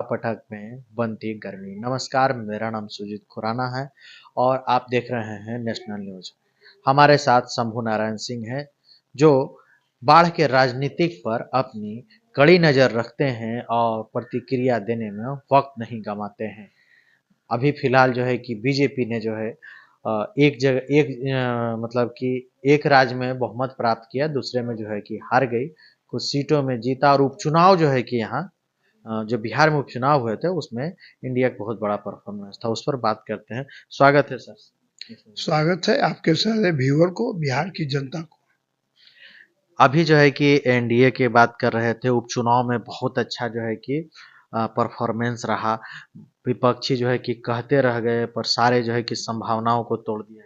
पटक में बनती गर्मी। नमस्कार, मेरा नाम सुजीत खुराना है और आप देख रहे हैं नेशनल न्यूज। हमारे साथ शंभू नारायण सिंह हैं, जो बाढ़ के राजनीतिक पर अपनी कड़ी नज़र रखते हैं और प्रतिक्रिया देने में वक्त नहीं गंवाते हैं। अभी फिलहाल जो है कि बीजेपी ने जो है एक जगह मतलब कि एक राज्य में बहुमत प्राप्त किया, दूसरे में जो है कि हार गई। कुछ सीटों में जीता और उपचुनाव जो है कि यहाँ जो बिहार में उपचुनाव हुए थे उसमें इंडिया का बहुत बड़ा परफॉर्मेंस था, उस पर बात करते हैं। स्वागत है सर। स्वागत है आपके सारे व्यूअर को, बिहार की जनता को। अभी जो है कि एनडीए की बात कर रहे थे, उपचुनाव में बहुत अच्छा जो है कि परफॉर्मेंस रहा। विपक्षी जो है कि कहते रह गए पर सारे जो है कि संभावनाओं को तोड़ दिया।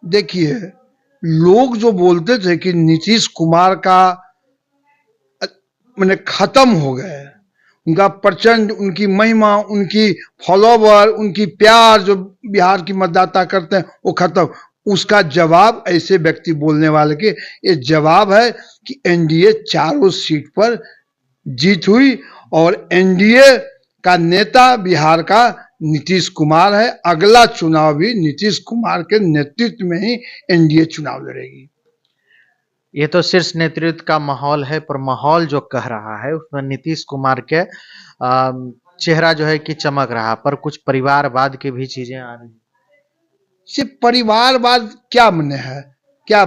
देखिए, लोग जो बोलते थे कि नीतीश कुमार का मैंने खत्म हो गए, उनका प्रचंड, उनकी महिमा, उनकी फॉलोवर, उनकी प्यार जो बिहार की मतदाता करते हैं वो खत्म। उसका जवाब ऐसे व्यक्ति बोलने वाले के ये जवाब है कि एनडीए चारों सीट पर जीत हुई और एनडीए का नेता बिहार का नीतीश कुमार है। अगला चुनाव भी नीतीश कुमार के नेतृत्व में ही एनडीए चुनाव लड़ेगी। ये तो शीर्ष नेतृत्व का माहौल है, पर माहौल जो कह रहा है उसमें नीतीश कुमार के चेहरा जो है कि चमक रहा, पर कुछ परिवारवाद की भी चीजें आ रही। सिर्फ परिवारवाद क्या मने है? क्या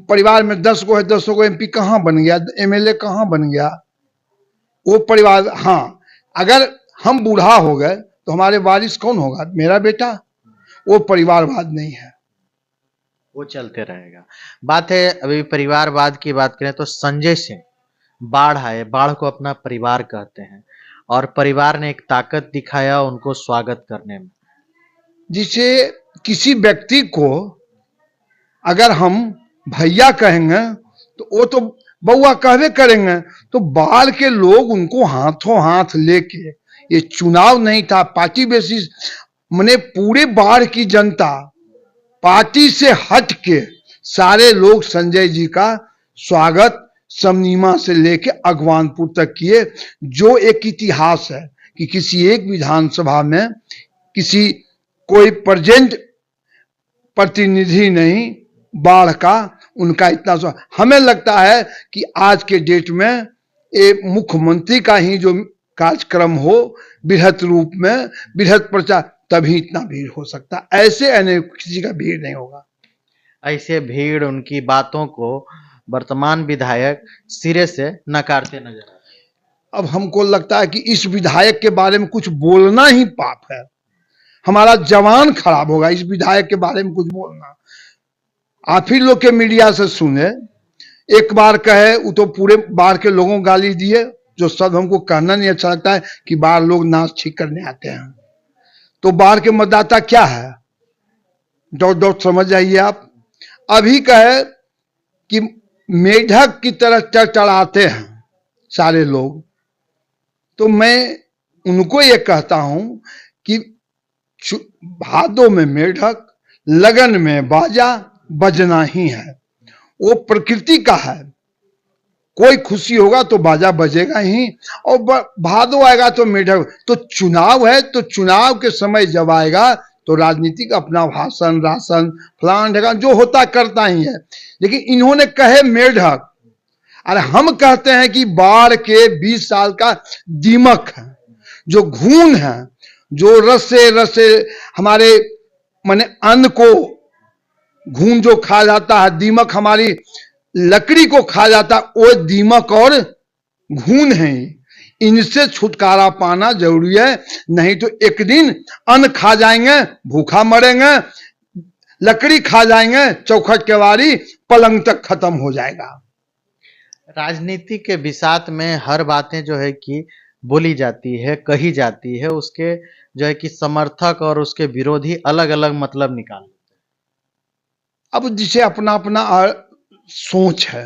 परिवार में 10 गो है, 10 को एमपी कहाँ बन गया, एमएलए कहाँ बन गया? वो परिवार, हाँ, अगर हम बूढ़ा हो गए तो हमारे वारिस कौन होगा? मेरा बेटा। वो परिवारवाद नहीं है, वो चलते रहेगा। बात है, अभी परिवारवाद की बात करें तो संजय सिंह बाढ़ आए, बाढ़ को अपना परिवार कहते हैं और परिवार ने एक ताकत दिखाया उनको स्वागत करने में। जिसे किसी व्यक्ति को अगर हम भैया कहेंगे तो वो तो बउआ कहवे करेंगे। तो बाढ़ के लोग उनको हाथों हाथ लेके, ये चुनाव नहीं था, पार्टी बेसिस, मैंने पूरे बाढ़ की जनता पार्टी से हट के सारे लोग संजय जी का स्वागत समनीमा से लेके अगवानपुर तक किए। जो एक इतिहास है कि किसी एक विधानसभा में किसी कोई प्रेजेंट प्रतिनिधि नहीं बाढ़ का, उनका इतना। हमें लगता है कि आज के डेट में ये मुख्यमंत्री का ही जो कार्यक्रम हो बृहत रूप में, बृहत प्रचार, तभी इतना भीड़ हो सकता, ऐसे अनेक किसी का भीड़ नहीं होगा। ऐसे भीड़ उनकी बातों को वर्तमान विधायक सिरे से नकारते नजर आ रहे। अब हमको लगता है कि इस विधायक के बारे में कुछ बोलना ही पाप है, हमारा जवान खराब होगा इस विधायक के बारे में कुछ बोलना। आप ही लोग के मीडिया से सुने, एक बार कहे वो तो पूरे बाढ़ के लोगों को गाली दिए, जो सब हमको कहना नहीं अच्छा लगता है कि बाढ़ लोग नाच ठीक करने आते हैं। तो बाढ़ के मतदाता क्या है, डॉट डॉट समझ जाइए आप। अभी कहे कि मेढक की तरह चढ़ाते हैं सारे लोग, तो मैं उनको ये कहता हूं कि भादों में मेढक, लगन में बाजा बजना ही है, वो प्रकृति का है। कोई खुशी होगा तो बाजा बजेगा ही, और भादो आएगा तो मेढक। तो चुनाव है, तो चुनाव के समय जब आएगा तो राजनीतिक अपना भाषण, राशन, फलान ढेगा जो होता करता ही है। लेकिन इन्होंने कहे मेढक, अरे हम कहते हैं कि बाढ़ के 20 साल का दीमक है, जो घून है, जो रसे रसे हमारे माने अन्न को घून जो खा जाता है, दीमक हमारी लकड़ी को खा जाता, वो दीमक और घून है। इनसे छुटकारा पाना जरूरी है, नहीं तो एक दिन अन्न खा जाएंगे, भूखा मरेंगे, लकड़ी खा जाएंगे, चौखट के वारी पलंग तक खत्म हो जाएगा। राजनीति के बिसात में हर बातें जो है कि बोली जाती है, कही जाती है, उसके जो है कि समर्थक और उसके विरोधी अलग अलग मतलब निकाल लेते हैं। अब जिसे अपना अपना सोच है।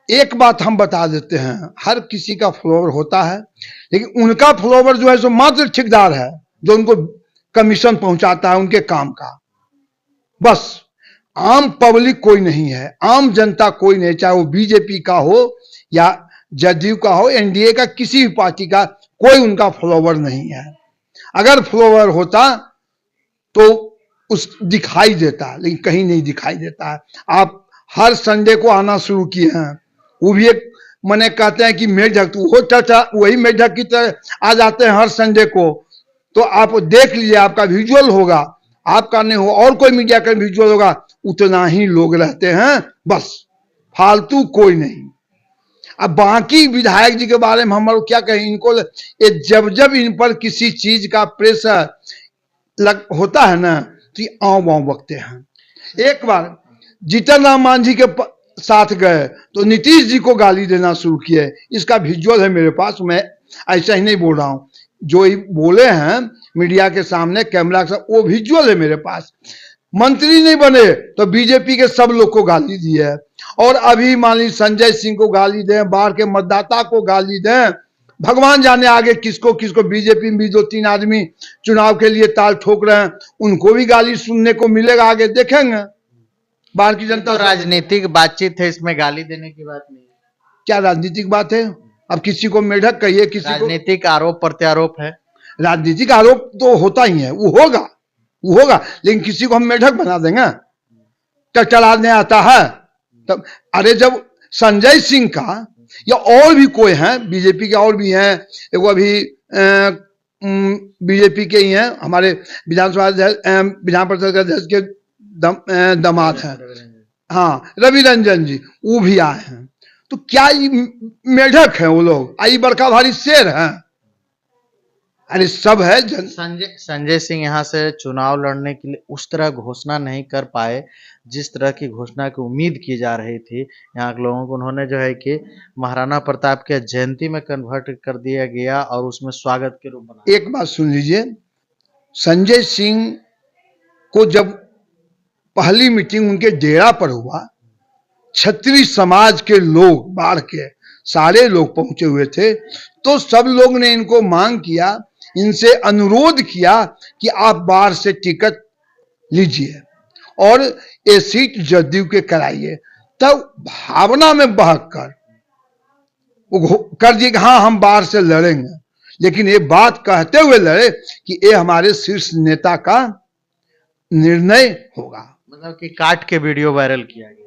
एक बात हम बता देते हैं, हर किसी का फॉलोवर होता है, लेकिन उनका फॉलोवर जो है सो मात्र ठेकेदार है, जो उनको कमीशन पहुंचाता है उनके काम का, बस। आम पब्लिक कोई नहीं है, आम जनता कोई नहीं, चाहे वो बीजेपी का हो या जदयू का हो, एनडीए का, किसी भी पार्टी का, कोई उनका फॉलोवर नहीं है। अगर फॉलोवर होता तो उस दिखाई देता, लेकिन कहीं नहीं दिखाई देता है। आप हर संडे को आना शुरू किए हैं, वो भी एक मने कहते हैं कि मेढक, वो चाचा वही मेढक की तरह आ जाते हैं हर संडे को। तो आप देख लीजिए, आपका विजुअल होगा, आपका नहीं हो और कोई मीडिया का विजुअल होगा, उतना ही लोग रहते हैं, बस फालतू कोई नहीं। अब बाकी विधायक जी के बारे में हम लोग क्या कहें, इनको ये जब जब इन पर किसी चीज का प्रेशर होता है ना, तो आँव बाँव बकते हैं। एक बार जीतन राम मांझी के साथ गए तो नीतीश जी को गाली देना शुरू किए। इसका विजुअल है मेरे पास, मैं ऐसा ही नहीं बोल रहा हूं, जो ही बोले हैं मीडिया के सामने कैमरा के साथ, वो विजुअल है मेरे पास। मंत्री नहीं बने तो बीजेपी के सब लोग को गाली दी है, और अभी मान ली संजय सिंह को गाली दें, बाहर के मतदाता को गाली दें, भगवान जाने आगे किसको किसको। बीजेपी में भी 2-3 आदमी चुनाव के लिए ताल ठोक रहे हैं, उनको भी गाली सुनने को मिलेगा, आगे देखेंगे। बाहर की जनता तो राजनीतिक बातचीत है, इसमें गाली देने की बात नहीं है। क्या राजनीतिक बात है? अब किसी को मेढक कहिए, किसी को राजनीतिक आरोप प्रत्यारोप है। राजनीतिक आरोप तो होता ही है, वो होगा, लेकिन किसी को हम मेढक बना देंगे? चलाने आता है तब। अरे जब संजय सिंह का या और भी कोई है, बीजेपी के और भी हैं, एक अभी बीजेपी के ही हैं, हमारे विधान परिषद अध्यक्ष के दामाद हैं, हाँ रवि रंजन जी, वो भी आए हैं। तो क्या मेढक है वो लोग? आई बड़का भारी शेर है? अरे सब है। संजय सिंह यहाँ से चुनाव लड़ने के लिए उस तरह घोषणा नहीं कर पाए जिस तरह की घोषणा की उम्मीद की जा रही थी यहाँ के लोगों को। उन्होंने जो है कि महाराणा प्रताप के जयंती में कन्वर्ट कर दिया गया और उसमें स्वागत के रूप बना। एक बात सुन लीजिए, संजय सिंह को जब पहली मीटिंग उनके डेरा पर हुआ, क्षत्रिय समाज के लोग, बाढ़ के सारे लोग पहुंचे हुए थे, तो सब लोग ने इनको मांग किया, इनसे अनुरोध किया कि आप बाहर से टिकट लीजिए और ये सीट जदयू के कराइए। तब भावना में बहक कर वो कर दिए कि हाँ हम बाहर से लड़ेंगे, लेकिन ये बात कहते हुए लड़े कि ये हमारे शीर्ष नेता का निर्णय होगा। मतलब कि काट के वीडियो वायरल किया गया।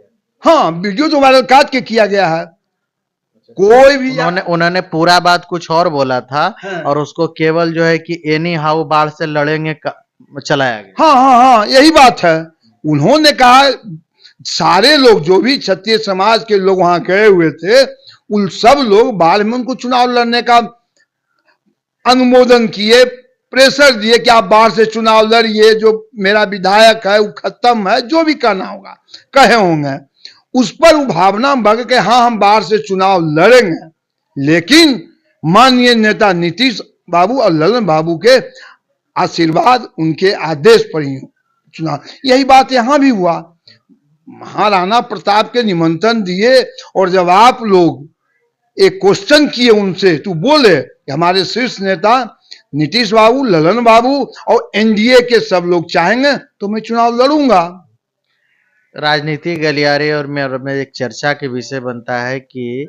हाँ, वीडियो तो वायरल काट के किया गया है। कोई भी उन्होंने पूरा बात कुछ और बोला था, हाँ। और उसको केवल जो है कि एनी हाउ बाढ़ से लड़ेंगे चलाया गया। हाँ, यही बात है। उन्होंने कहा सारे लोग जो भी क्षत्रिय समाज के लोग वहां गए हुए थे, उन सब लोग बाढ़ में उनको चुनाव लड़ने का अनुमोदन किए, प्रेशर दिए कि आप बाहर से चुनाव लड़िए, जो मेरा विधायक है वो खत्म है, जो भी कहना होगा कहे होंगे। उस पर वो भावना बग के हाँ हम बाहर से चुनाव लड़ेंगे, लेकिन माननीय नेता नीतीश बाबू और ललन बाबू के आशीर्वाद, उनके आदेश पर ही चुनाव। यही बात यहां भी हुआ। महाराणा प्रताप के निमंत्रण दिए और जब आप लोग एक क्वेश्चन किए उनसे, तो बोले कि हमारे शीर्ष नेता नीतीश बाबू, ललन बाबू और एनडीए के सब लोग चाहेंगे तो मैं चुनाव लड़ूंगा। राजनीतिक गलियारे और में एक चर्चा के विषय बनता है कि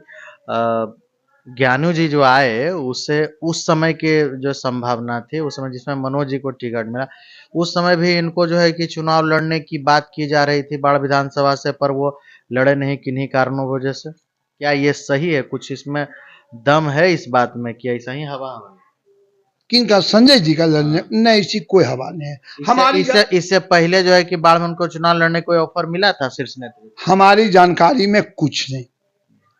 ज्ञानू जी जो आए, उससे उस समय के जो संभावना थी, उस समय जिसमें मनोज जी को टिकट मिला, उस समय भी इनको जो है कि चुनाव लड़ने की बात की जा रही थी बाढ़ विधानसभा से, पर वो लड़े नहीं किन्हीं कारणों वजह से। क्या ये सही है? कुछ इसमें दम है इस बात में कि ऐसा ही हवा है? किनका? संजय जी का लड़ने? नहीं, इसी कोई हवा नहीं है। हमारी इससे पहले जो है कि बाढ़ में उनको चुनाव लड़ने कोई ऑफर मिला था शीर्ष नेतृत्व? हमारी जानकारी में कुछ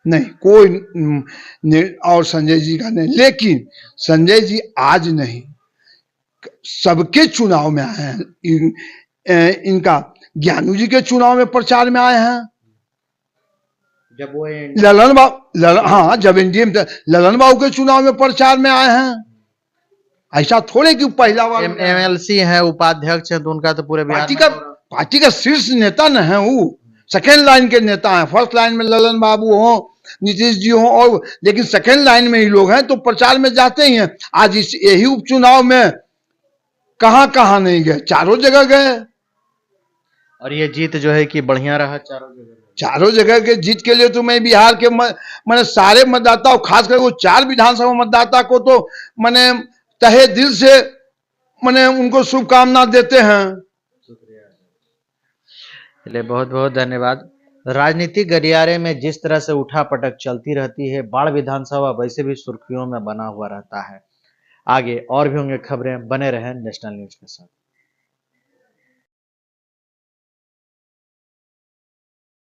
नहीं कोई और संजय जी का नहीं। लेकिन संजय जी आज नहीं, सबके चुनाव में आए हैं। इनका ज्ञानू जी के चुनाव में प्रचार में आए हैं, जब वो ललन बाबू, हाँ जब एनडीए में ललन बाबू के चुनाव में प्रचार में आए हैं। ऐसा थोड़े कि पहला बार एमएलसी है, उपाध्यक्ष है, तो उनका तो पूरे पार्टी का शीर्ष नेता न है, वो सेकेंड लाइन के नेता हैं। फर्स्ट लाइन में ललन बाबू हो, नीतीश जी हो, और लेकिन सेकेंड लाइन में ही लोग हैं, तो प्रचार में जाते ही हैं। आज इस यही उपचुनाव में कहां नहीं गए, चारों जगह गए। और ये जीत जो है कि बढ़िया रहा चारों जगह। चारों जगह के जीत के लिए तो मैं बिहार के मैंने सारे मतदाता, खास करके वो 4 विधानसभा मतदाता को तो मैंने तहे दिल से मैंने उनको शुभकामना देते हैं। चलिए, बहुत बहुत धन्यवाद। राजनीतिक गलियारे में जिस तरह से उठापटक चलती रहती है, बाढ़ विधानसभा वैसे भी सुर्खियों में बना हुआ रहता है। आगे और भी होंगे खबरें, बने रहें नेशनल न्यूज के साथ।